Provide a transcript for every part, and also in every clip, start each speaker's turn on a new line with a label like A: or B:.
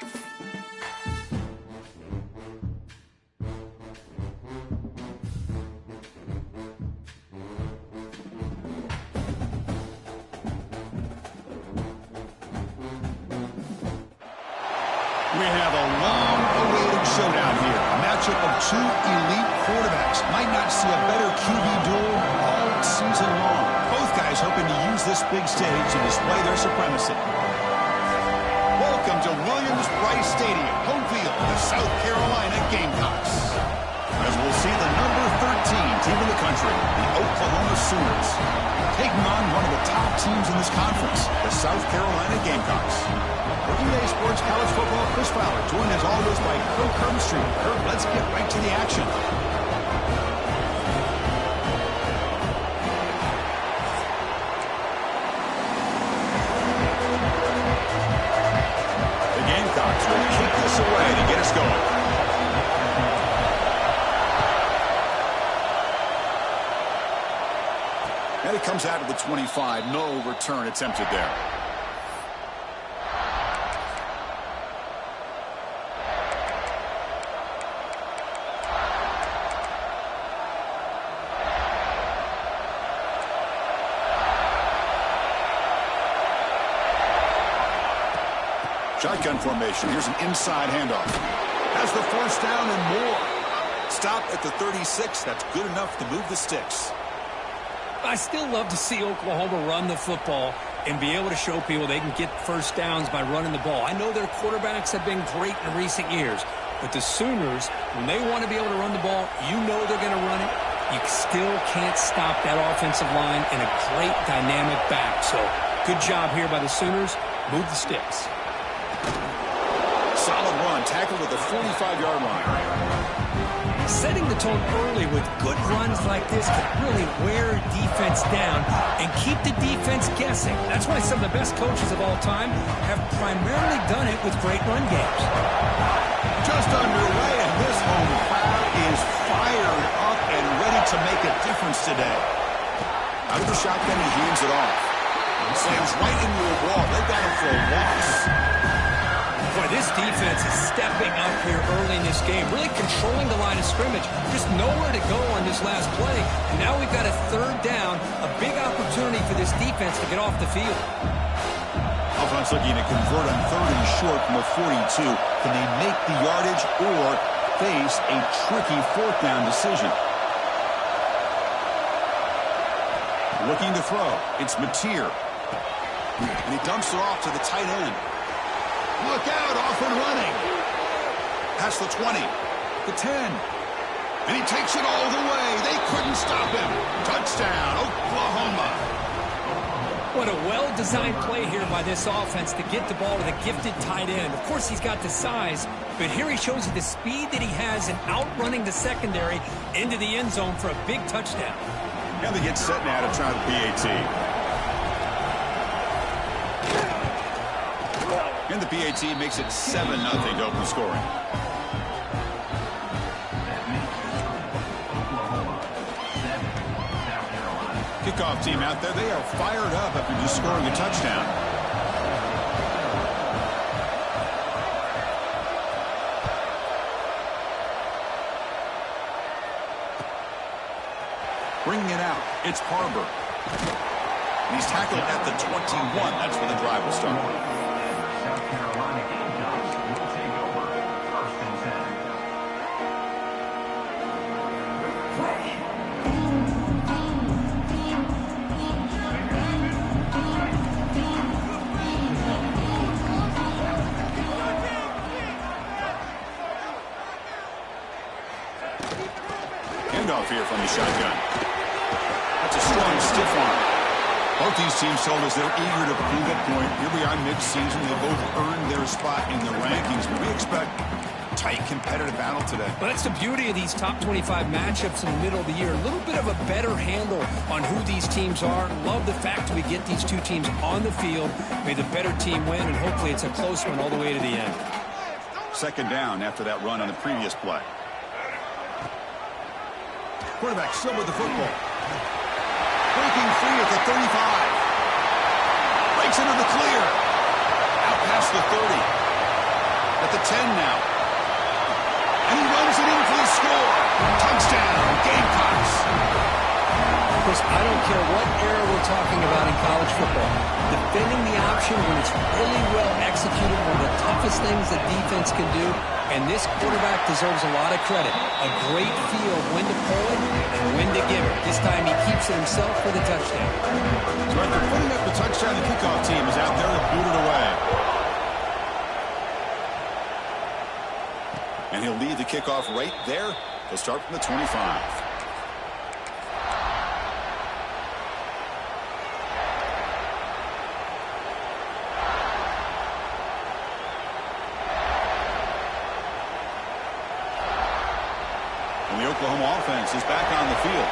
A: We have a long-awaited showdown here. A matchup of two elite quarterbacks. Might not see a better QB duel all season long. Both guys hoping to use this big stage to display their supremacy. Welcome to Williams-Brice Stadium, home field of the South Carolina Gamecocks. As we'll see the number 13 team in the country, the Oklahoma Sooners, taking on one of the top teams in this conference, the South Carolina Gamecocks. For EA Sports College Football, Chris Fowler, joined as always by Kirk Hermstreet. Kirk, let's get right to the action. The Gamecocks will kick this away to get us going. And it comes out of the 25. No return attempted there. Shotgun formation. Here's an inside handoff. Has the first down and more. Stop at the 36. That's good enough to move the sticks.
B: I still love to see Oklahoma run the football and be able to show people they can get first downs by running the ball. I know their quarterbacks have been great in recent years, but the Sooners, when they want to be able to run the ball, you know they're going to run it. You still can't stop that offensive line and a great dynamic back. So good job here by the Sooners. Move the sticks.
A: Solid run, tackled at the 45-yard line.
B: Setting the tone early with good runs like this can really wear defense down and keep the defense guessing. That's why some of the best coaches of all time have primarily done it with great run games.
A: Just underway, and this home crowd is fired up and ready to make a difference today. Out of the shotgun, he hands it off. Slams right into a wall. They got him for a loss.
B: Boy, this defense is stepping up here early in this game, really controlling the line of scrimmage. Just nowhere to go on this last play. And now we've got a third down, a big opportunity for this defense to get off the field.
A: Offense looking to convert on third and short from the 42. Can they make the yardage or face a tricky fourth down decision? Looking to throw. It's Mateer. And he dumps it off to the tight end. Look out, off and running. Past the 20, the 10. And he takes it all the way. They couldn't stop him. Touchdown, Oklahoma.
B: What a well-designed play here by this offense to get the ball to the gifted tight end. Of course, he's got the size, but here he shows you the speed that he has in outrunning the secondary into the end zone for a big touchdown.
A: And they get set now to try the PAT. And the PAT makes it 7-0 to open scoring. Kickoff team out there, they are fired up after just scoring a touchdown. Bringing it out, it's Harbor. And he's tackled at the 21. That's where the drive will start. Handoff here from the shotgun. That's a strong stiff arm. Both these teams told us they're eager to prove a point. Here we are mid-season. They both earned their spot in the rankings, but we expect tight competitive battle today.
B: Well, that's the beauty of these top 25 matchups in the middle of the year. A little bit of a better handle on who these teams are. Love the fact we get these two teams on the field. May the better team win, and hopefully it's a close one all the way to the end.
A: Second down after that run on the previous play. Quarterback still with the football. Breaking free at the 35. Breaks into the clear. Out past the 30. at the 10 now. And he runs it in for the score. Touchdown, Gamecocks.
B: Of course, I don't care what era we're talking about in college football. Defending the option when it's really well executed, one of the toughest things that defense can do. And this quarterback deserves a lot of credit. A great feel of when to pull it and when to give it. This time he keeps it himself for the touchdown.
A: So after putting up the touchdown, the kickoff team is out there to boot it away. And he'll lead the kickoff right there. He'll start from the 25. The Oklahoma offense is back on the field.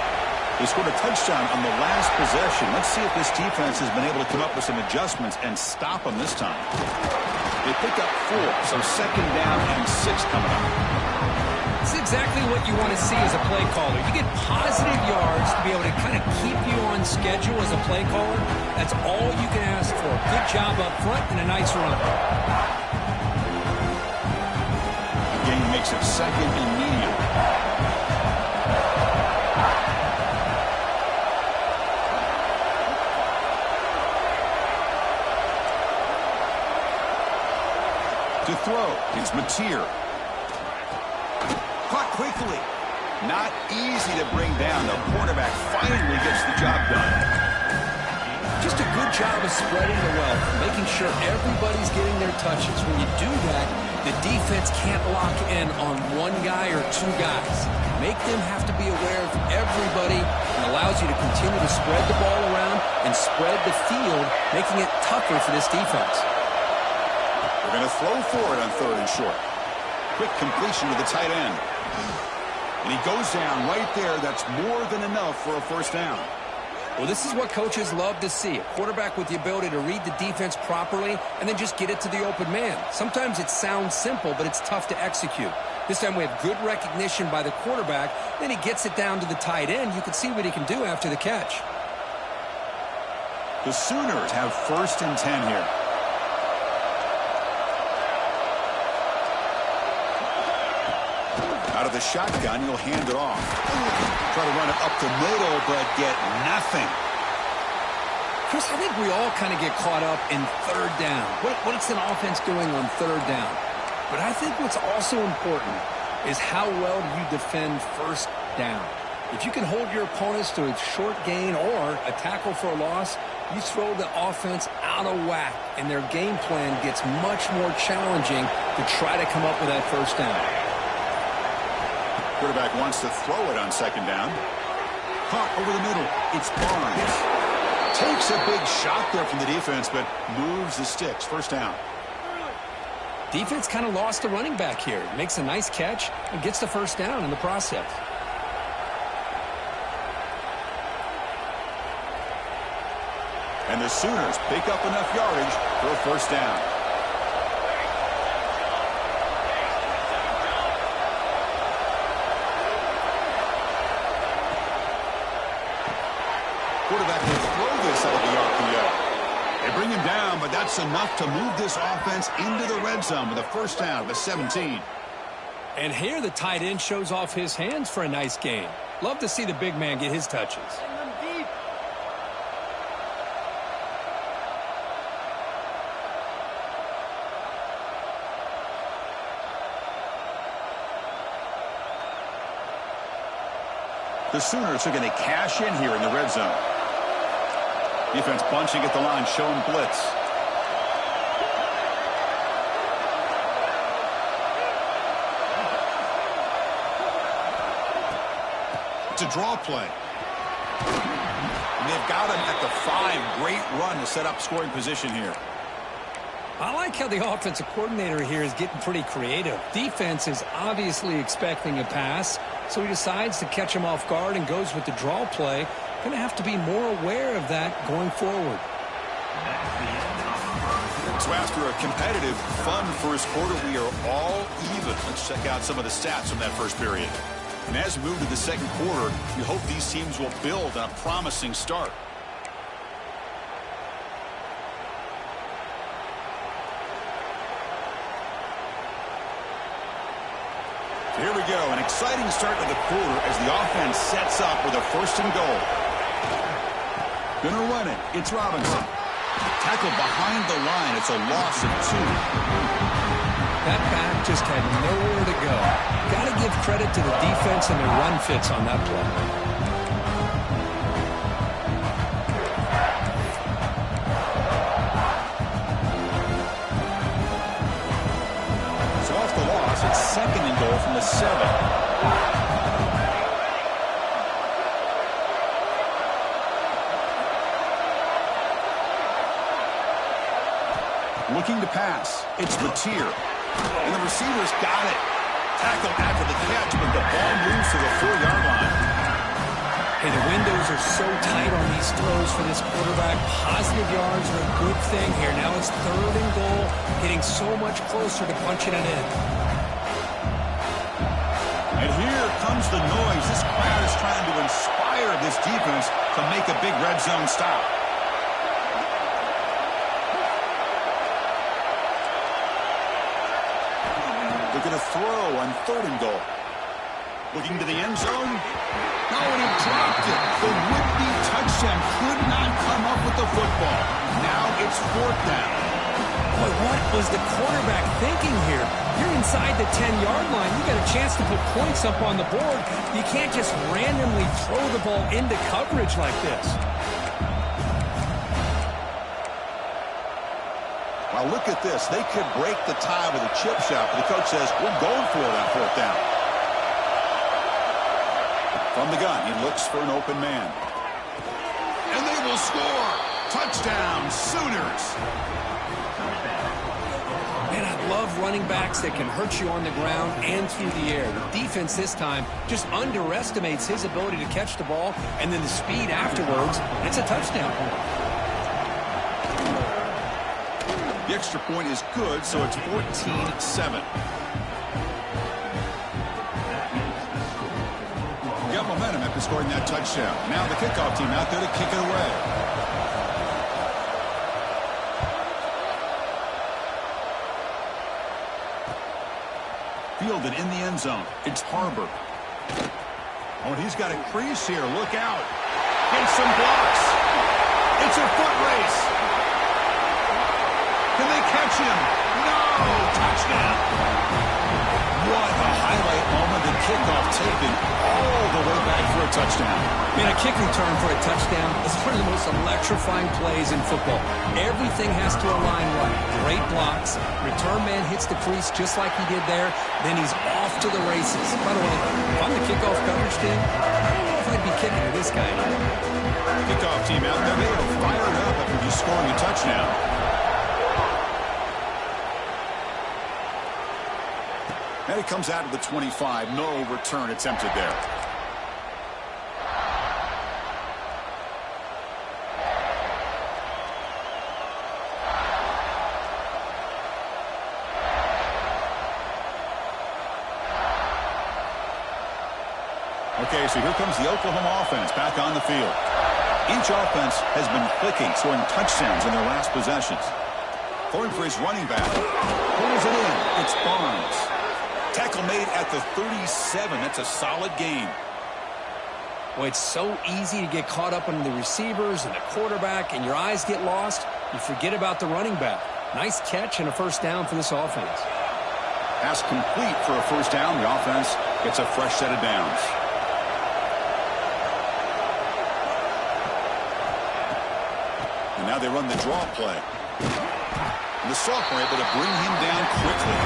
A: They scored a touchdown on the last possession. Let's see if this defense has been able to come up with some adjustments and stop them this time. They pick up 4, so second down and 6 coming up.
B: This is exactly what you want to see as a play caller. You get positive yards to be able to kind of keep you on schedule as a play caller. That's all you can ask for. Good job up front and a nice run.
A: The game makes it second and medium. To throw, it's Mateer. Caught quickly. Not easy to bring down. The quarterback finally gets the job done.
B: Just a good job of spreading the wealth, making sure everybody's getting their touches. When you do that, the defense can't lock in on one guy or 2 guys. Make them have to be aware of everybody and allows you to continue to spread the ball around and spread the field, making it tougher for this defense.
A: They're going to throw for it on 3rd and short. Quick completion to the tight end. And he goes down right there. That's more than enough for a first down.
B: Well, this is what coaches love to see. A quarterback with the ability to read the defense properly and then just get it to the open man. Sometimes it sounds simple, but it's tough to execute. This time we have good recognition by the quarterback. Then he gets it down to the tight end. You can see what he can do after the catch.
A: The Sooners have 1st and 10 here. Out of the shotgun, he'll hand it off. Try to run it up the middle, but get nothing.
B: Chris, I think we all kind of get caught up in 3rd down. What's an offense doing on 3rd down? But I think what's also important is how well do you defend 1st down. If you can hold your opponents to a short gain or a tackle for a loss, you throw the offense out of whack, and their game plan gets much more challenging to try to come up with that 1st down.
A: Quarterback wants to throw it on 2nd down. Caught over the middle. It's Barnes. Takes a big shot there from the defense, but moves the sticks. 1st down.
B: Defense kind of lost the running back here. Makes a nice catch and gets the 1st down in the process.
A: And the Sooners pick up enough yardage for a 1st down. Quarterback will throw this out of the RPO. They bring him down, but that's enough to move this offense into the red zone with a 1st down, the 17.
B: And here the tight end shows off his hands for a nice gain. Love to see the big man get his touches.
A: The Sooners are going to cash in here in the red zone. Defense bunching at the line, showing blitz. It's a draw play. And they've got him at the 5. Great run to set up scoring position here.
B: I like how the offensive coordinator here is getting pretty creative. Defense is obviously expecting a pass, so he decides to catch him off guard and goes with the draw play. Going to have to be more aware of that going forward.
A: So after a competitive, fun first quarter, we are all even. Let's check out some of the stats from that first period. And as we move to the second quarter, we hope these teams will build on a promising start. Here we go, an exciting start to the quarter as the offense sets up with a 1st and goal. Gonna run it. It's Robinson. Tackled behind the line. It's a loss of 2.
B: That back just had nowhere to go. Got to give credit to the defense and their run fits on that play.
A: So off the loss, it's 2nd and goal from the 7. Looking to pass. It's Matier. And the receiver's got it. Tackled after the catch, but the ball moves to the 4-yard line.
B: Hey, the windows are so tight on these throws for this quarterback. Positive yards are a good thing here. Now it's 3rd and goal, getting so much closer to punching it in.
A: And here comes the noise. This crowd is trying to inspire this defense to make a big red zone stop. Looking to throw on 3rd and goal. Looking to the end zone. No, and he dropped it. The would-be touchdown could not come up with the football. Now it's 4th down.
B: Boy, what was the quarterback thinking here? You're inside the 10-yard line. You got a chance to put points up on the board. You can't just randomly throw the ball into coverage like this.
A: Now look at this. They could break the tie with a chip shot, but the coach says, we're going for it on 4th down. From the gun, he looks for an open man. And they will score. Touchdown, Sooners.
B: Man, I love running backs that can hurt you on the ground and through the air. The defense this time just underestimates his ability to catch the ball, and then the speed afterwards, it's a touchdown.
A: The extra point is good, so it's 14-7. Got momentum after scoring that touchdown. Now the kickoff team out there to kick it away. Fielded in the end zone. It's Harbor. Oh, and he's got a crease here. Look out. Gets some blocks. It's a foot race. Can they catch him? No! Touchdown! What a highlight moment. The kickoff taken all the way back for a touchdown.
B: Man, a kick return for a touchdown is one of the most electrifying plays in football. Everything has to align right. Great blocks. Return man hits the crease just like he did there. Then he's off to the races. By the way, if I'm the kickoff coverage team, I don't know if I'd be kicking to this guy.
A: Kickoff team out there. They are fired up after just scoring a touchdown. And it comes out of the 25. No return attempted there. Okay, so here comes the Oklahoma offense back on the field. Each offense has been clicking, scoring touchdowns in their last possessions. Throwing for his running back. Pulls it in. It's Barnes. Tackle made at the 37. That's a solid gain.
B: Well, it's so easy to get caught up in the receivers and the quarterback, and your eyes get lost. You forget about the running back. Nice catch and a 1st down for this offense.
A: Pass complete for a 1st down. The offense gets a fresh set of downs. And now they run the draw play. And the sophomore able to bring him down quickly.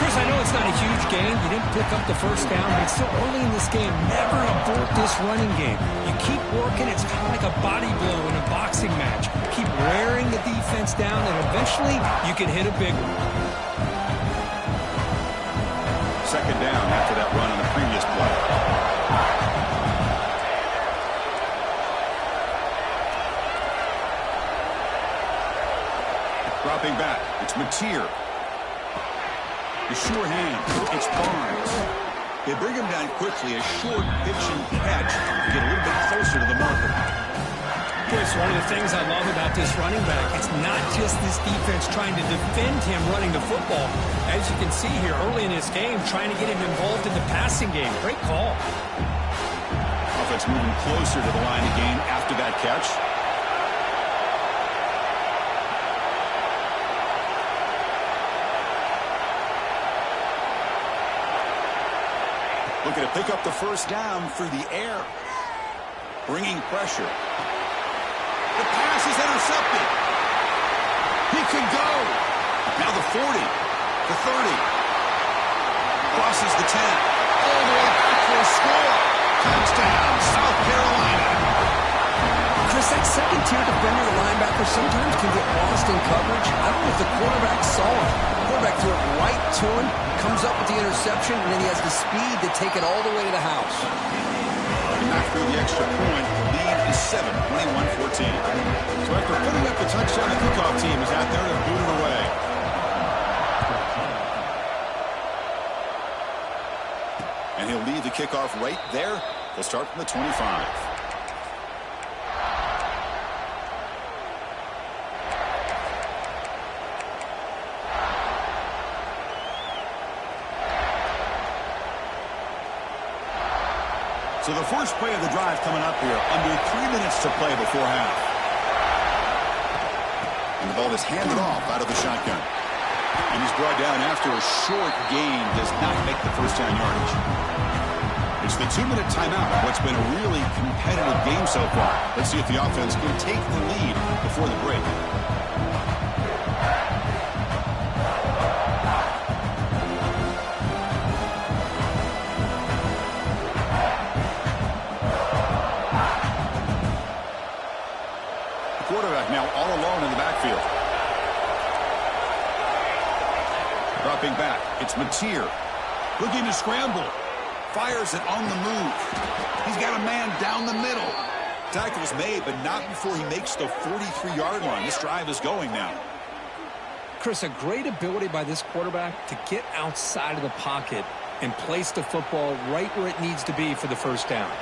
B: Chris, I know it's not a huge game. You didn't pick up the 1st down, but it's still early in this game. Never abort this running game. You keep working. It's kind of like a body blow in a boxing match. Keep wearing the defense down, and eventually you can hit a big one.
A: 2nd down after that run on the previous play. Dropping back. It's Matier. The sure hand. It's Barnes. They bring him down quickly. A short pitch and catch to get a little bit closer to the marker.
B: Chris, one of the things I love about this running back, it's not just this defense trying to defend him running the football. As you can see here early in this game, trying to get him involved in the passing game. Great call.
A: Offense moving closer to the line of gain after that catch. Looking to pick up the first down through the air. Bringing pressure. The pass is intercepted. He can go. Now the 40. The 30. Crosses the 10. All the way back for a score. Touchdown, South Carolina.
B: Chris, that second-tier defender, the linebacker, sometimes can get lost in coverage. I don't know if the quarterback saw him. The quarterback threw it right to him, comes up with the interception, and then he has the speed to take it all the way to the house.
A: Back through the extra point. Lead is 7, 21-14. So after putting up the touchdown, the kickoff team is out there to boot it away. And he'll lead the kickoff right there. They'll start from the 25. So the first play of the drive coming up here, under 3 minutes to play before half. And the ball is handed off out of the shotgun. And he's brought down after a short gain, does not make the first down yardage. It's the 2-minute timeout of what's been a really competitive game so far. Let's see if the offense can take the lead before the break. Quarterback now all alone in the backfield. Dropping back, it's Mateer. Looking to scramble. Fires it on the move. He's got a man down the middle. Tackle's made, but not before he makes the 43-yard line. This drive is going now.
B: Chris, a great ability by this quarterback to get outside of the pocket and place the football right where it needs to be for the first down.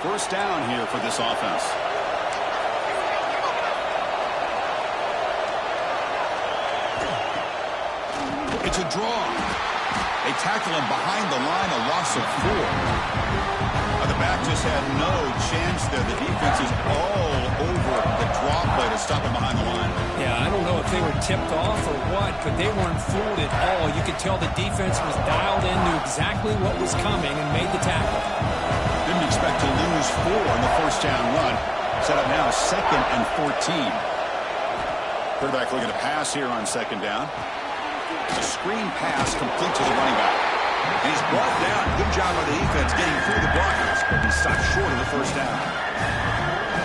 A: First down here for this offense. It's a draw. They tackle him behind the line, a loss of 4. The back just had no chance there. The defense is all over the draw play to stop him behind the line.
B: Yeah, I don't know if they were tipped off or what, but they weren't fooled at all. You could tell the defense was dialed in, knew exactly what was coming, and made the tackle.
A: Didn't expect to lose 4 in the first down run. Set up now 2nd and 14. Quarterback looking to pass here on 2nd down. It's a screen pass complete to the running back. And he's brought down. Good job by the defense getting through the blockers, but he stopped short of the first down.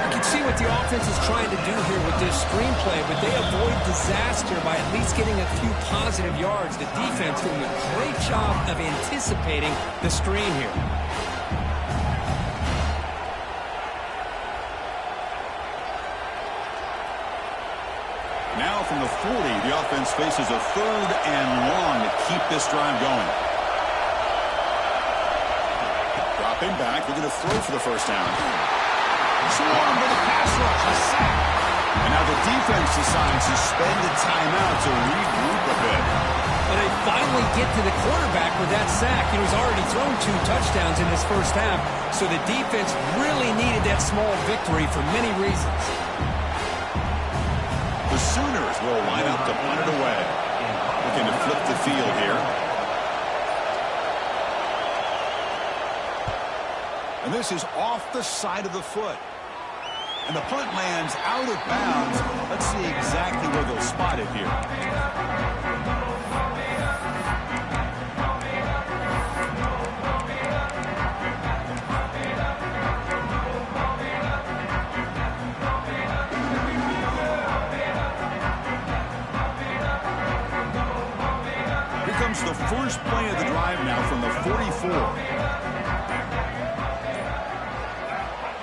B: You can see what the offense is trying to do here with this screenplay, but they avoid disaster by at least getting a few positive yards. The defense doing a great job of anticipating the screen here.
A: Now from the 40, the offense faces a 3rd and long to keep this drive going. Dropping back, looking to throw for the first down. Swarm with a pass rush, a sack. And now the defense decides to spend a timeout to regroup a bit.
B: But they finally get to the quarterback with that sack. You know, he's already thrown 2 touchdowns in this first half, so the defense really needed that small victory for many reasons.
A: The Sooners will line up to punt it away. Looking to flip the field here. And this is off the side of the foot. And the punt lands out of bounds. Let's see exactly where they'll spot it here. The first play of the drive now from the 44.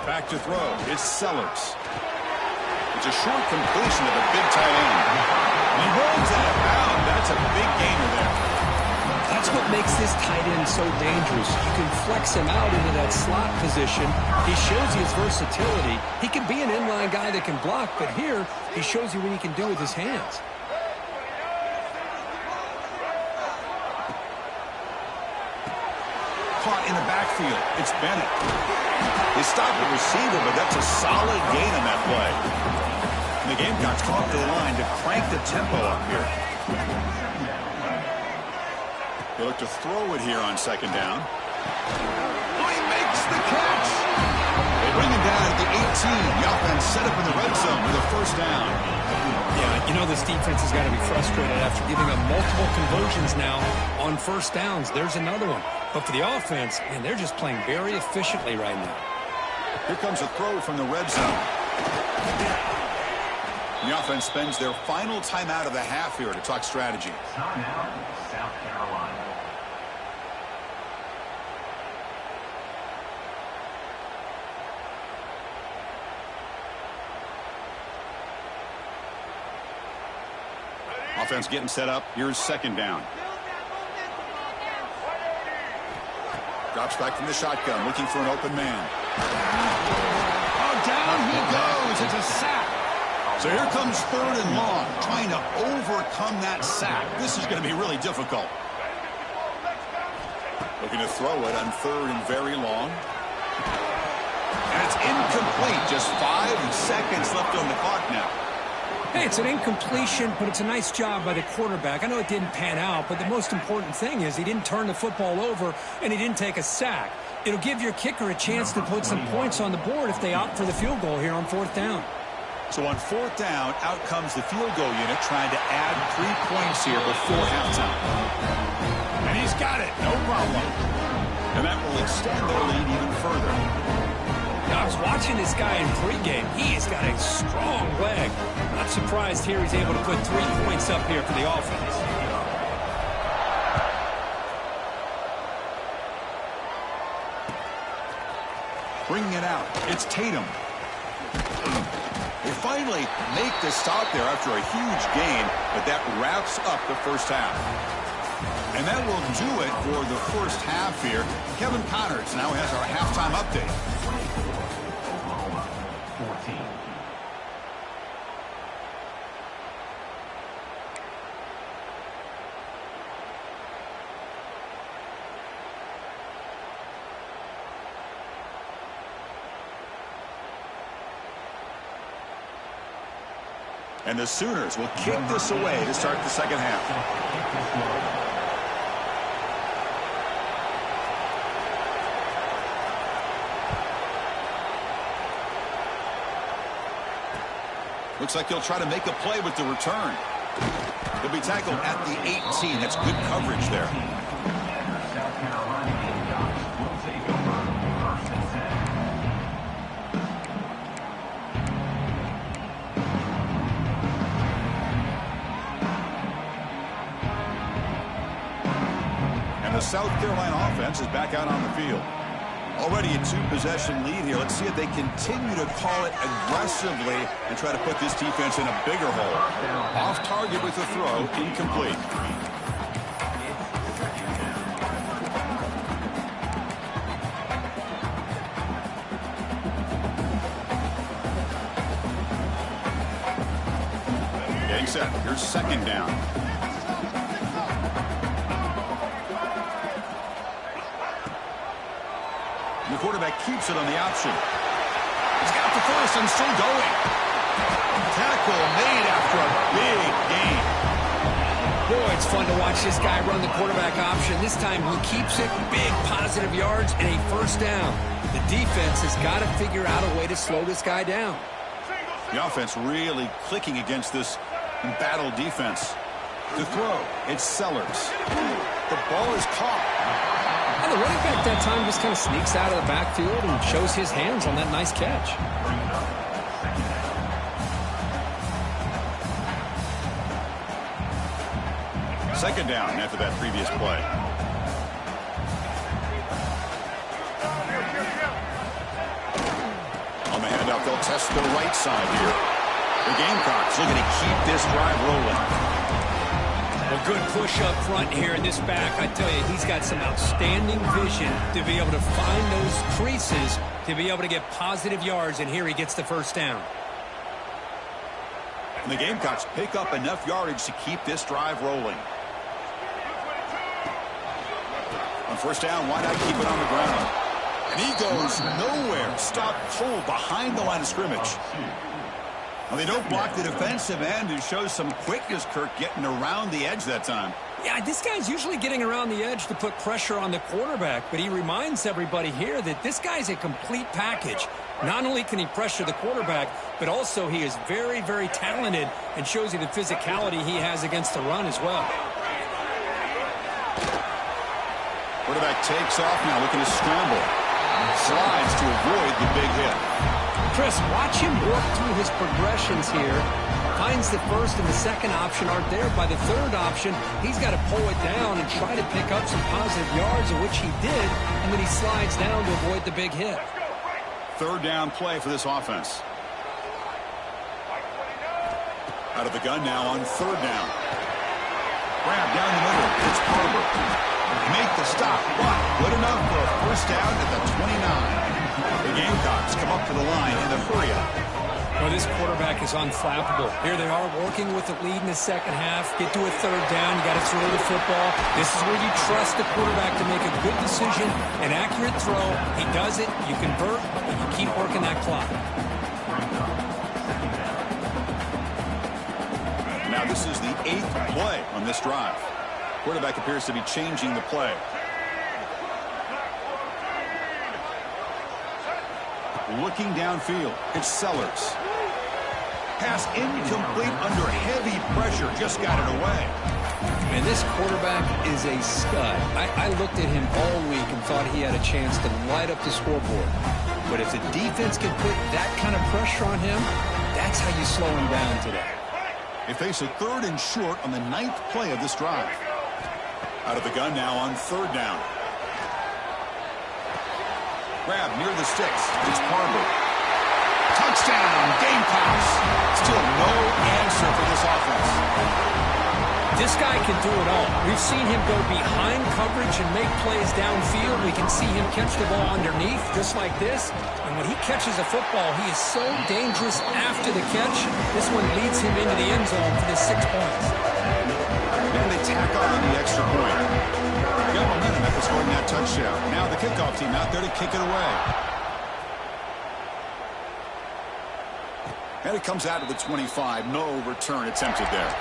A: Back to throw. It's Sellers. It's a short completion of a big tight end. And he rolls it out of bounds. That's a big gainer there.
B: That's what makes this tight end so dangerous. You can flex him out into that slot position. He shows you his versatility. He can be an inline guy that can block, but here he shows you what he can do with his hands.
A: Caught in the backfield. It's Bennett. They stopped the receiver, but that's a solid gain on that play. And the Gamecocks come up to the line to crank the tempo up here. They look to throw it here on second down. Oh, he makes the catch. They bring him down at the 18. The offense set up in the red zone with a first down.
B: Yeah, you know this defense has got to be frustrated after giving up multiple conversions now on first downs. There's another one. But for the offense, man, they're just playing very efficiently right now.
A: Here comes a throw from the red zone. The offense spends their final timeout of the half here to talk strategy.
C: Timeout, South Carolina.
A: Offense getting set up. Here's second down. Drops back from the shotgun, looking for an open man. Oh, down he goes. It's a sack. So here comes third and long, trying to overcome that sack. This is going to be really difficult. Looking to throw it on third and very long. And it's incomplete. Just 5 seconds left on the clock now.
B: Hey, it's an incompletion, but it's a nice job by the quarterback. I know it didn't pan out, but the most important thing is he didn't turn the football over and he didn't take a sack. It'll give your kicker a chance to put some points on the board if they opt for the field goal here on fourth down.
A: So on fourth down, out comes the field goal unit trying to add 3 points here before halftime. And he's got it, no problem. And that will extend their lead even further.
B: Now, I was watching this guy in pregame. He has got a strong leg. Not surprised here he's able to put 3 points up here for the offense.
A: Bringing it out. It's Tatum. They finally make the stop there after a huge gain, but that wraps up the first half. And that will do it for the first half here. Kevin Connors now has our halftime update.
C: 14.
A: And the Sooners will kick this away to start the second half. Looks like he'll try to make a play with the return. He'll be tackled at the 18. That's good coverage there.
C: South Carolina Gamecocks will take over first and 10.
A: And the South Carolina offense is back out on the field. Already a 2-possession lead here. Let's see if they continue to call it aggressively and try to put this defense in a bigger hole. Off target with the throw, incomplete. Getting set. Here's second down. The quarterback keeps it on the option. He's got the first and still going. Tackle made after a big gain.
B: Boy, it's fun to watch this guy run the quarterback option. This time he keeps it, big positive yards, and a first down. The defense has got to figure out a way to slow this guy down.
A: The offense really clicking against this embattled defense. To throw, it's Sellers. The ball is caught.
B: And the running back that time just kind of sneaks out of the backfield and shows his hands on that nice catch.
A: Second down after that previous play. On the handoff, they'll test the right side here. The Gamecocks looking to keep this drive rolling.
B: Well, Good push up front here in this back. I tell you, he's got some outstanding vision to be able to find those creases, to be able to get positive yards, and here he gets the first down.
A: And the Gamecocks pick up enough yardage to keep this drive rolling. On first down, why not keep it on the ground? And he goes nowhere. Stopped full behind the line of scrimmage. Well, they don't block the defensive end and shows some quickness, Kirk, getting around the edge that time.
B: Yeah, this guy's usually getting around the edge to put pressure on the quarterback, but he reminds everybody here that this guy's a complete package. Not only can he pressure the quarterback, but also he is very, very talented and shows you the physicality he has against the run as well.
A: Quarterback takes off now, looking to scramble. Slides to avoid the big hit.
B: Chris, watch him work through his progressions here. Finds the first and the second option aren't there. By the third option, he's got to pull it down and try to pick up some positive yards, of which he did, and then he slides down to avoid the big hit.
A: Third down play for this offense. Out of the gun now on third down. Grab down the middle. It's Barber. Make the stop. But good enough for a first down at the 29. The Gamecocks come up to the line in the hurry-up.
B: Well, this quarterback is unflappable. Here they are working with the lead in the second half. Get to a third down. You got to throw the football. This is where you trust the quarterback to make a good decision, an accurate throw. He does it. You convert, and you keep working that clock.
A: Now this is the 8th play on this drive. Quarterback appears to be changing the play. Looking downfield, it's Sellers. Pass incomplete under heavy pressure, just got it away.
B: And this quarterback is a stud. I looked at him all week and thought he had a chance to light up the scoreboard. But if the defense can put that kind of pressure on him, that's how you slow him down today.
A: They face a third and short on the 9th play of this drive. Out of the gun now on third down. Grab near the sticks. It's Barber. Touchdown, Gamecocks. Still no answer for this offense.
B: This guy can do it all. We've seen him go behind coverage and make plays downfield. We can see him catch the ball underneath, just like this. And when he catches a football, he is so dangerous after the catch. This one leads him into the end zone for the 6 points.
A: And they tack on the extra point. Got momentum after scoring that touchdown. Now the kickoff team out there to kick it away. And it comes out of the 25. No return attempted there.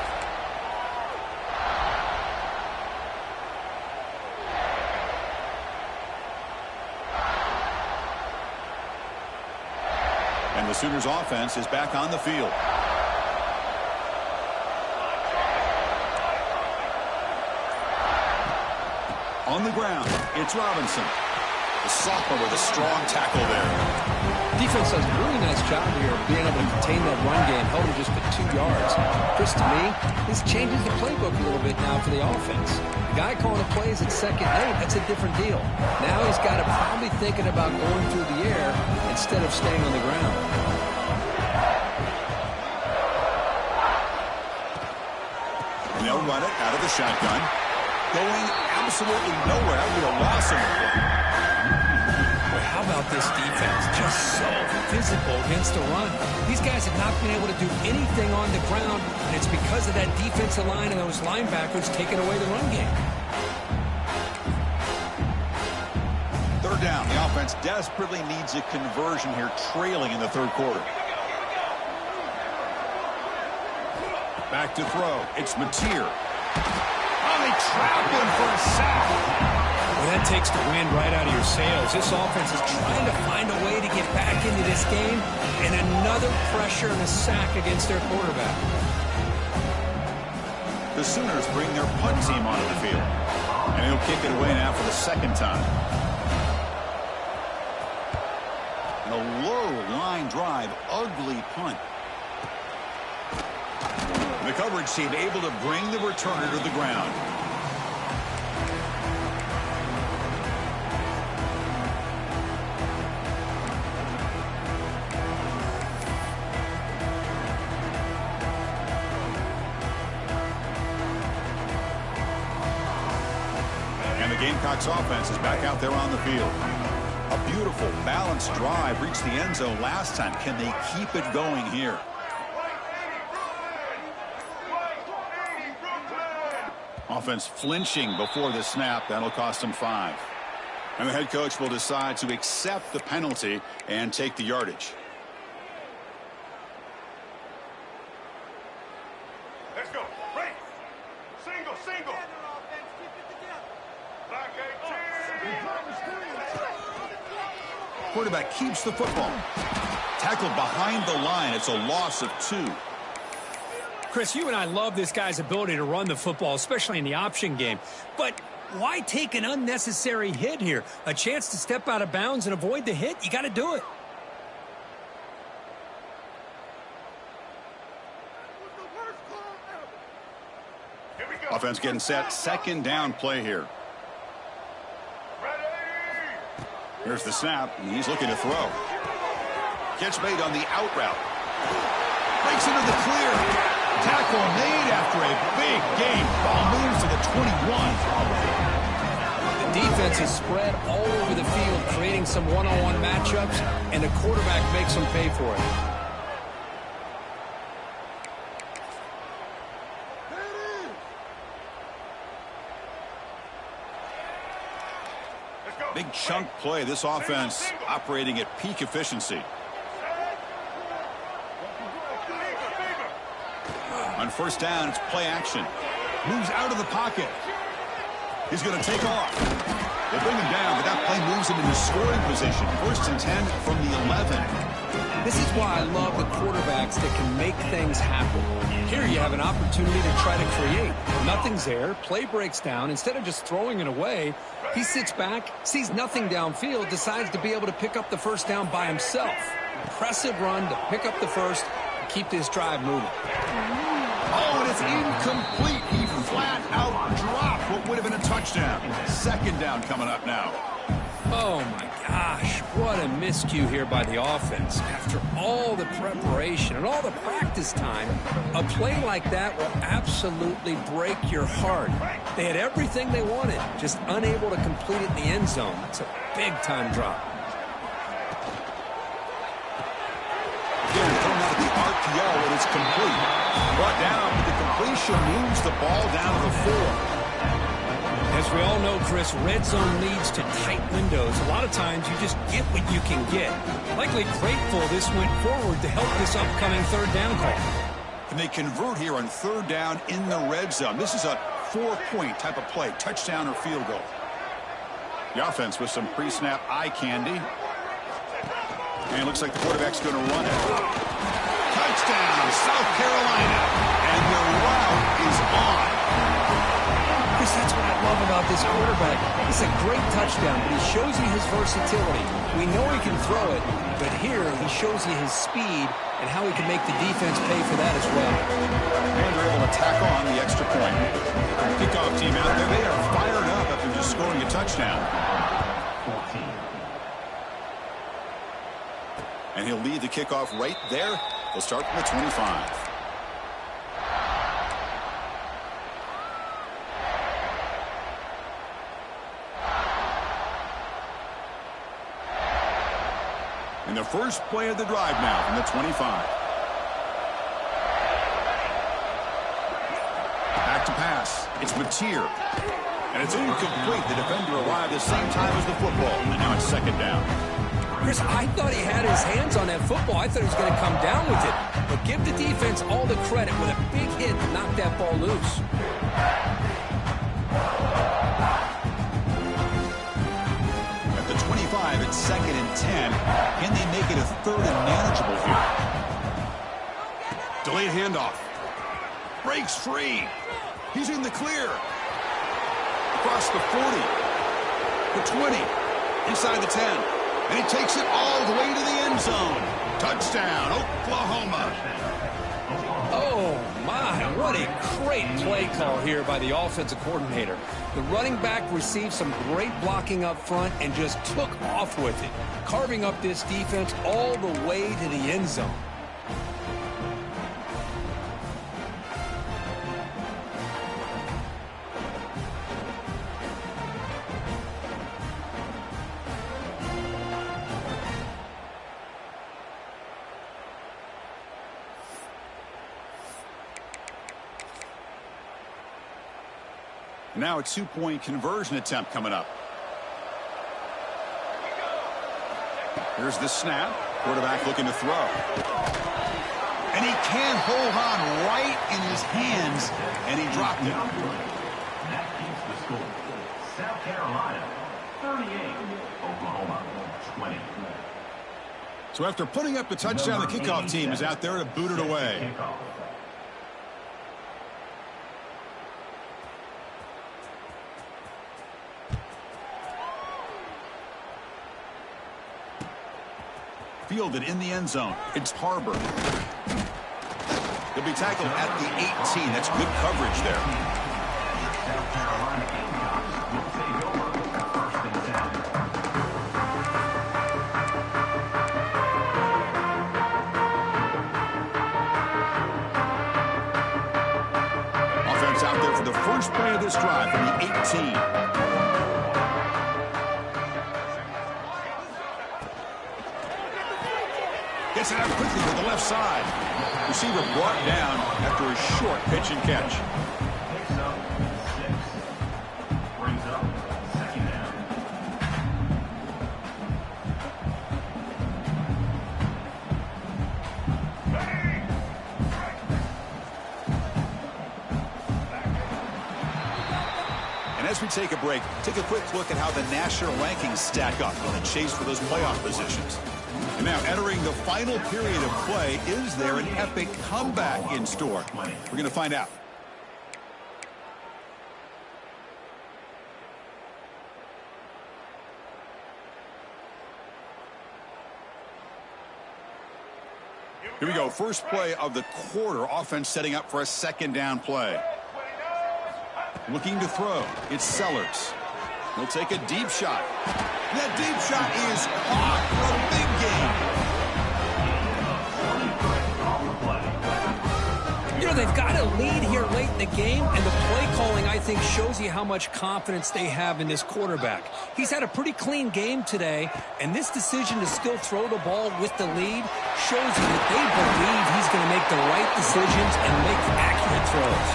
A: And the Sooners offense is back on the field. On the ground, it's Robinson. The sophomore with a strong tackle there.
B: Defense does a really nice job here of being able to contain that run game, held him just for 2 yards. Chris, to me, this changes the playbook a little bit now for the offense. The guy calling the plays at second and 8, that's a different deal. Now he's got to probably thinking about going through the air instead of staying on the ground.
A: And they'll run it out of the shotgun. Going absolutely nowhere. We have lost him.
B: Boy, how about this defense? Just so physical against the run. These guys have not been able to do anything on the ground, and it's because of that defensive line and those linebackers taking away the run game.
A: Third down. The offense desperately needs a conversion here, trailing in the third quarter. Back to throw. It's Mateer. Oh, they trap him for a sack.
B: Well, that takes the wind right out of your sails. This offense is trying to find a way to get back into this game, and another pressure and a sack against their quarterback.
A: The Sooners bring their punt team onto the field, and he'll kick it away now for the second time. And a low line drive, ugly punt. The coverage team able to bring the returner to the ground. Gamecocks offense is back out there on the field. A beautiful, balanced drive reached the end zone last time. Can they keep it going here? Offense flinching before the snap. That'll cost them 5. And the head coach will decide to accept the penalty and take the yardage.
D: Let's go. Break. Single, single. Black 18.
A: Quarterback keeps the football. Tackled behind the line. It's a loss of 2.
B: Chris, you and I love this guy's ability to run the football, especially in the option game. But why take an unnecessary hit here? A chance to step out of bounds and avoid the hit? You got to do it.
A: Offense getting set. Second down play here. Here's the snap, and he's looking to throw. Catch made on the out route. Breaks into the clear. Tackle made after a big gain. Ball moves to the 21.
B: The defense is spread all over the field, creating some one-on-one matchups, and the quarterback makes them pay for it.
A: Big chunk play. This offense operating at peak efficiency. On first down, it's play action. Moves out of the pocket. He's going to take off. They bring him down, but that play moves him into scoring position. 1st and 10 from the 11.
B: This is why I love the quarterbacks that can make things happen. Here you have an opportunity to try to create. Nothing's there. Play breaks down. Instead of just throwing it away, he sits back, sees nothing downfield, decides to be able to pick up the first down by himself. Impressive run to pick up the first and keep this drive moving.
A: Oh, and it's incomplete. He flat out dropped what would have been a touchdown. Second down coming up now.
B: Oh, my gosh. What a miscue here by the offense. After all the preparation and all the practice time, a play like that will absolutely break your heart. They had everything they wanted, just unable to complete it in the end zone. It's a big-time drop.
A: Again, thrown out of the RPO, and it's complete. Brought down, but the completion moves the ball down to the 4.
B: As we all know, Chris, red zone leads to tight windows. A lot of times you just get what you can get. Likely grateful this went forward to help this upcoming third down call.
A: And they convert here on third down in the red zone. This is a 4-point type of play, touchdown or field goal. The offense with some pre-snap eye candy. And it looks like the quarterback's going to run it. Touchdown, South Carolina. And the route is on.
B: Chris, that's what I love about this quarterback. It's a great touchdown, but he shows you his versatility. We know he can throw it, but here he shows you his speed and how he can make the defense pay for that as well.
A: And they're able to tack on the extra point. Kickoff team out there, they are fired up after just scoring a touchdown.
C: 14.
A: And he'll lead the kickoff right there. They'll start from the 25. And the first play of the drive now from the 25. Back to pass. It's Mateer. And it's incomplete. The defender arrived the same time as the football. And now it's second down.
B: Chris, I thought he had his hands on that football. I thought he was going to come down with it. But give the defense all the credit with a big hit to knock that ball loose.
A: It's 2nd and 10. Can they make it a 3rd and manageable here? Delayed handoff. Breaks free. He's in the clear. Across the 40. The 20. Inside the 10. And he takes it all the way to the end zone. Touchdown, Oklahoma.
B: Oh, my, what a great play call here by the offensive coordinator. The running back received some great blocking up front and just took off with it, carving up this defense all the way to the end zone.
A: Now a 2-point conversion attempt coming up. Here's the snap. Quarterback looking to throw. And he can't hold on right in his hands, and he dropped it.
C: That keeps the score. South Carolina, 38. Oklahoma, 20.
A: So after putting up the touchdown, the kickoff team is out there to boot it away. Fielded in the end zone. It's Harbor. He'll be tackled at the 18. That's good coverage there.
C: South Carolina Gamecocks will take over 1st and 10.
A: Offense out there for the first play of this drive from the 18. Gets it out quickly to the left side. Receiver brought down after a short pitch and catch.
C: Picks up 6. Brings up 2nd down.
A: And as we take a break, take a quick look at how the national rankings stack up in the chase for those playoff positions. And now entering the final period of play, is there an epic comeback in store? We're going to find out. Here we go. First play of the quarter. Offense setting up for a 2nd down play. Looking to throw. It's Sellers. He'll take a deep shot. And that deep shot is caught for a big gain.
B: You know, they've got a lead here late in the game, and the play calling, I think, shows you how much confidence they have in this quarterback. He's had a pretty clean game today, and this decision to still throw the ball with the lead shows you that they believe he's going to make the right decisions and make accurate throws.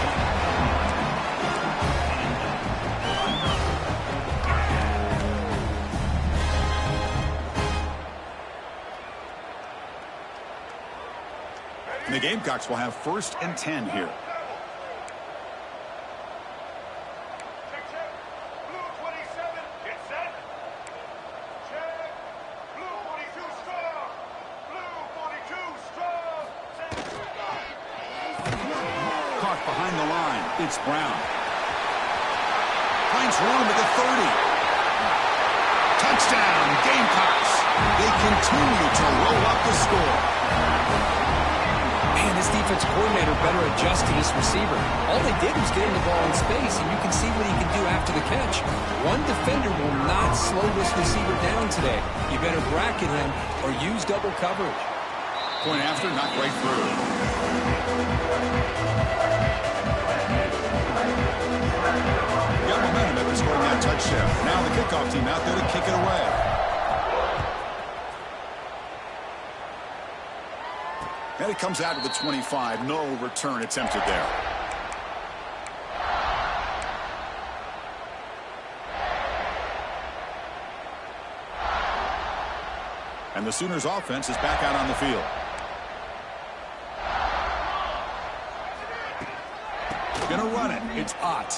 A: And the Gamecocks will have 1st and 10 here.
D: Check, check. Blue 27, get set. Check. Blue 42 strong. Blue 42 strong.
A: Caught behind the line. It's Brown. Finds room at the 30. Touchdown, Gamecocks. They continue to roll up the score.
B: Man, this defense coordinator better adjust to this receiver. All they did was get him the ball in space, and you can see what he can do after the catch. One defender will not slow this receiver down today. You better bracket him or use double coverage.
A: Point after, not right through. Got momentum after scoring that touchdown. Now the kickoff team out there to kick it away. And it comes out to the 25. No return attempted there. And the Sooners offense is back out on the field. Gonna run it. It's Ott.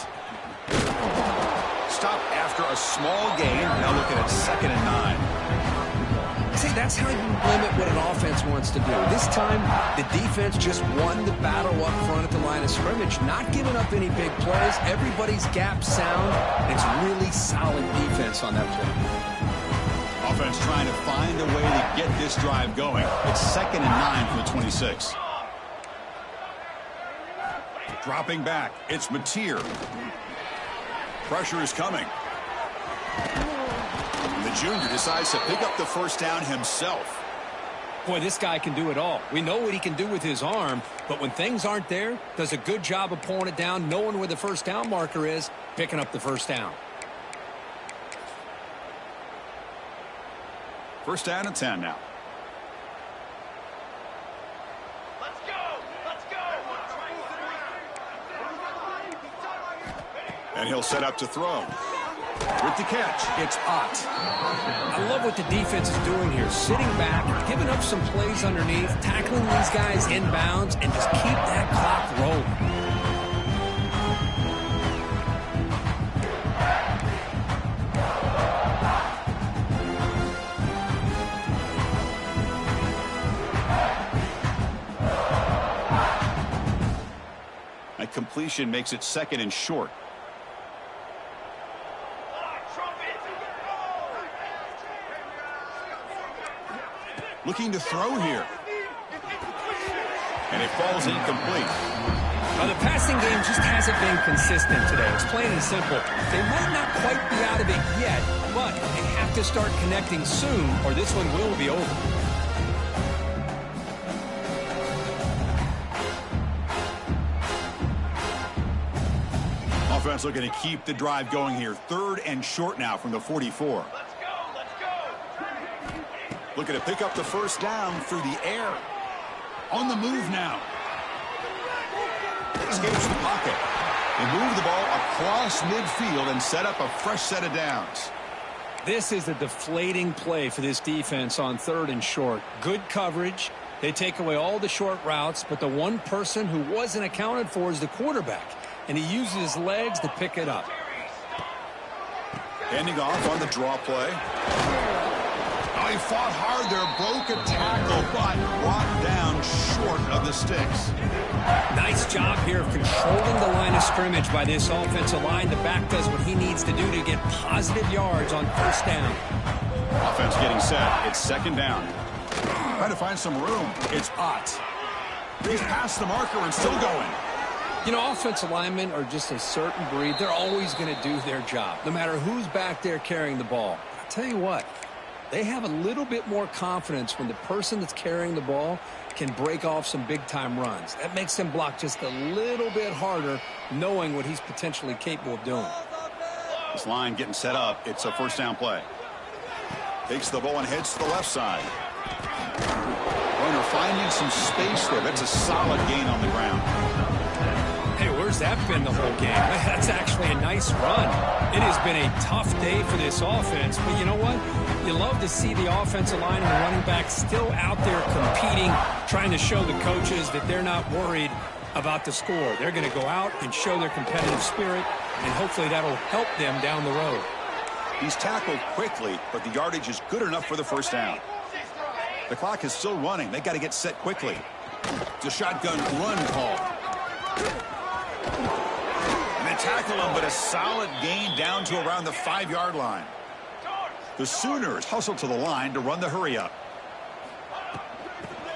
A: Stop after a small gain. Now looking at 2nd and 9.
B: See, that's how you limit what an offense wants to do. This time, the defense just won the battle up front at the line of scrimmage, not giving up any big plays. Everybody's gap sound. It's really solid defense on that play.
A: Offense trying to find a way to get this drive going. It's 2nd and 9 from the 26. Dropping back. It's Mateer. Pressure is coming. The junior decides to pick up the 1st down himself.
B: Boy, this guy can do it all. We know what he can do with his arm, but when things aren't there, does a good job of pulling it down, knowing where the 1st down marker is, picking up the 1st down.
A: 1st down and 10 now.
D: Let's go. Let's go.
A: And he'll set up to throw. With the catch, it's Ott.
B: I love what the defense is doing here. Sitting back, giving up some plays underneath, tackling these guys inbounds, and just keep that clock rolling.
A: That completion makes it 2nd and short. Looking to throw here. And it falls incomplete.
B: Now, the passing game just hasn't been consistent today. It's plain and simple. They might not quite be out of it yet, but they have to start connecting soon, or this one will be over.
A: Offense looking to keep the drive going here. 3rd and short now from the 44. Looking to pick up the first down through the air. On the move now. Escapes the pocket. They move the ball across midfield and set up a fresh set of downs.
B: This is a deflating play for this defense on 3rd and short. Good coverage. They take away all the short routes, but the one person who wasn't accounted for is the quarterback, and he uses his legs to pick it up.
A: Handing off on the draw play. Oh, he fought hard there, broke a tackle, but brought down short of the sticks.
B: Nice job here of controlling the line of scrimmage by this offensive line. The back does what he needs to do to get positive yards on first down.
A: Offense getting set. It's 2nd down. Trying to find some room. It's Ott. He's past the marker and still going.
B: You know, offensive linemen are just a certain breed. They're always going to do their job, no matter who's back there carrying the ball. I'll tell you what, they have a little bit more confidence when the person that's carrying the ball can break off some big-time runs. That makes them block just a little bit harder, knowing what he's potentially capable of doing.
A: This line getting set up. It's a first down play. Takes the ball and heads to the left side. Runner finding some space there. That's a solid gain on the ground.
B: Hey, where's that been the whole game? That's actually a nice run. It has been a tough day for this offense, but you know what? You love to see the offensive line and the running back still out there competing, trying to show the coaches that they're not worried about the score. They're going to go out and show their competitive spirit, and hopefully that'll help them down the road.
A: He's tackled quickly, but the yardage is good enough for the first down. The clock is still running. They got to get set quickly. It's a shotgun run call. And they tackle him, but a solid gain down to around the 5-yard line. The Sooners hustle to the line to run the hurry up.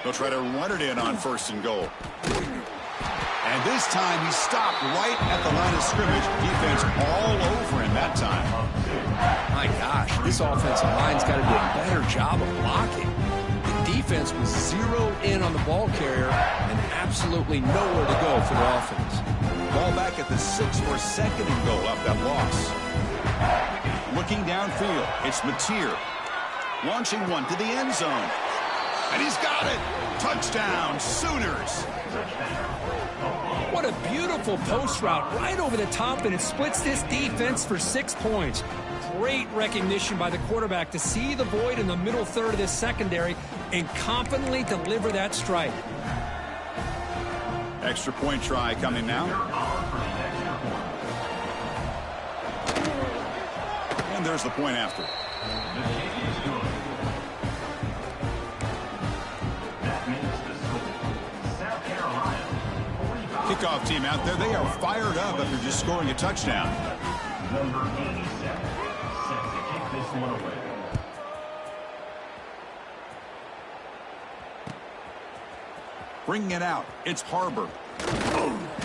A: They'll try to run it in on 1st and goal. And this time he stopped right at the line of scrimmage. Defense all over him that time.
B: My gosh, this offensive line's got to do a better job of blocking. The defense was zeroed in on the ball carrier and absolutely nowhere to go for the offense.
A: Ball back at the 6 for 2nd and goal up that loss. Looking downfield, it's Mateer. Launching one to the end zone. And he's got it. Touchdown, Sooners.
B: What a beautiful post route right over the top, and it splits this defense for 6 points. Great recognition by the quarterback to see the void in the middle third of this secondary and confidently deliver that strike.
A: Extra point try coming now. And there's the point after. Kickoff team out there. They are fired up after just scoring a touchdown.
C: Number 87 set to kick this one away.
A: Bringing it out. It's Harbor.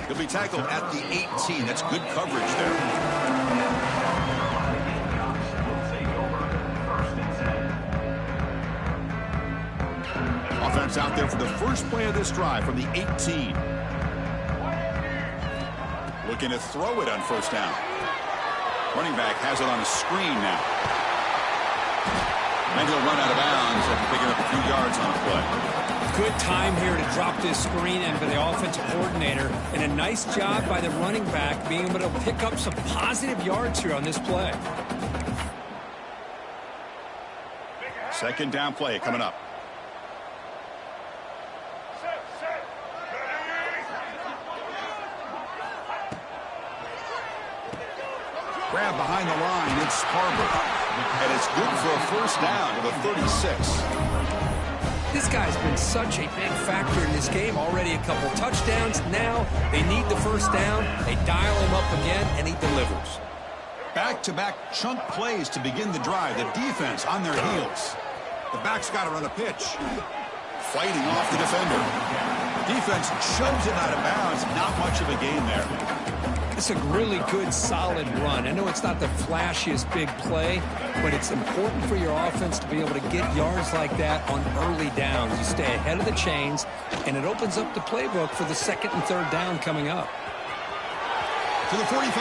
A: He'll be tackled at the 18. That's good coverage there. Offense out there for the first play of this drive from the 18. Looking to throw it on first down. Running back has it on a screen now. And he'll run out of bounds after picking up a few yards on a play.
B: Good time here to drop this screen in for the offensive coordinator, and a nice job by the running back being able to pick up some positive yards here on this play.
A: Second down play coming up. Grab behind the line, it's Harbor. And it's good for a first down to the 36.
B: This guy's been such a big factor in this game. Already a couple touchdowns. Now they need the first down. They dial him up again, and he delivers.
A: Back-to-back chunk plays to begin the drive. The defense on their heels. The back's got to run a pitch. Fighting off the defender. Defense shoves it out of bounds. Not much of a gain there.
B: It's a really good, solid run. I know it's not the flashiest big play, but it's important for your offense to be able to get yards like that on early downs. You stay ahead of the chains, and it opens up the playbook for the second and third down coming up.
A: To the 45.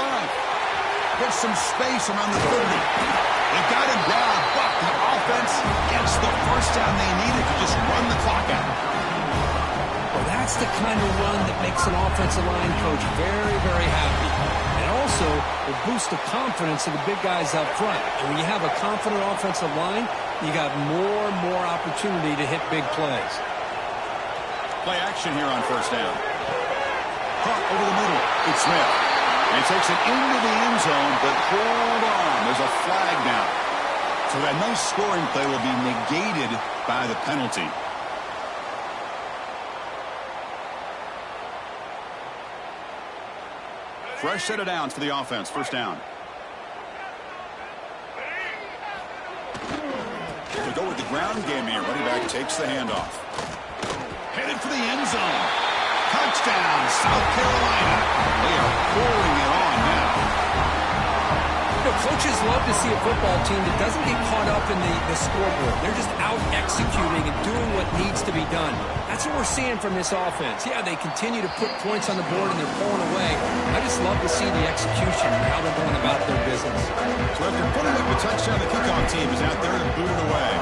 A: Gets some space around the 30. They got him down, but the offense gets the first down they needed to just run the clock out.
B: Well, that's the kind of run that makes an offensive line coach very, very happy. And also will boost the confidence of the big guys up front. And when you have a confident offensive line, you got more and more opportunity to hit big plays.
A: Play action here on first down. Caught over the middle. It's Smith. And he takes it into the end zone, but hold on. There's a flag now. So that nice scoring play will be negated by the penalty. Fresh set of downs for the offense. First down. To go with the ground game here. Running back takes the handoff. Headed for the end zone. Touchdown, South Carolina. They are pouring it on now.
B: You know, coaches love to see a football team that doesn't get caught up in the scoreboard. They're just out executing and doing what needs to be done. That's what we're seeing from this offense. Yeah, they continue to put points on the board and they're pulling away. I just love to see the execution and how they're going about their business.
A: So after putting up a touchdown, the kickoff team is out there to boot it away.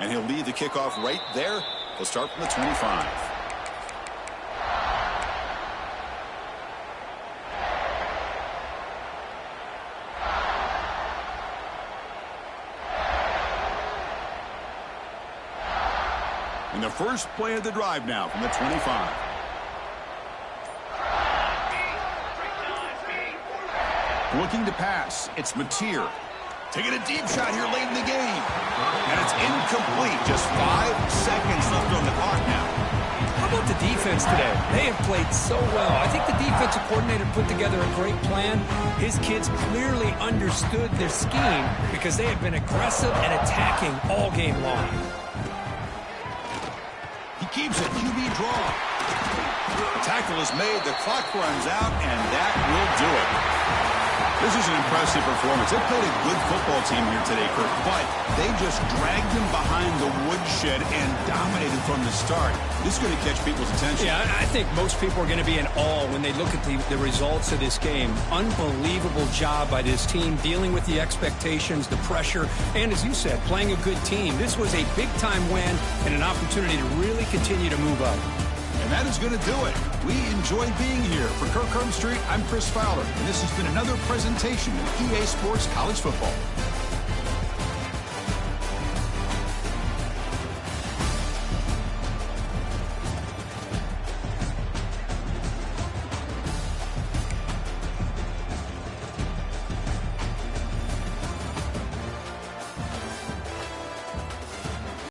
A: And he'll lead the kickoff right there. He'll start from the 25. And the first play of the drive now from the 25. Looking to pass. It's Mateer. Taking a deep shot here late in the game. And it's incomplete. Just 5 seconds left on the clock now.
B: How about the defense today? They have played so well. I think the defensive coordinator put together a great plan. His kids clearly understood their scheme because they have been aggressive and attacking all game long.
A: He keeps it. QB draw. The tackle is made. The clock runs out, and that will do it. This is an impressive performance. They played a good football team here today, Kirk, but they just dragged them behind the woodshed and dominated from the start. This is going to catch people's attention.
B: Yeah, I think most people are going to be in awe when they look at the results of this game. Unbelievable job by this team dealing with the expectations, the pressure, and as you said, playing a good team. This was a big-time win and an opportunity to really continue to move up.
A: And that is going to do it. We enjoyed being here. For Kirk Street, I'm Chris Fowler, and this has been another presentation of EA Sports College Football.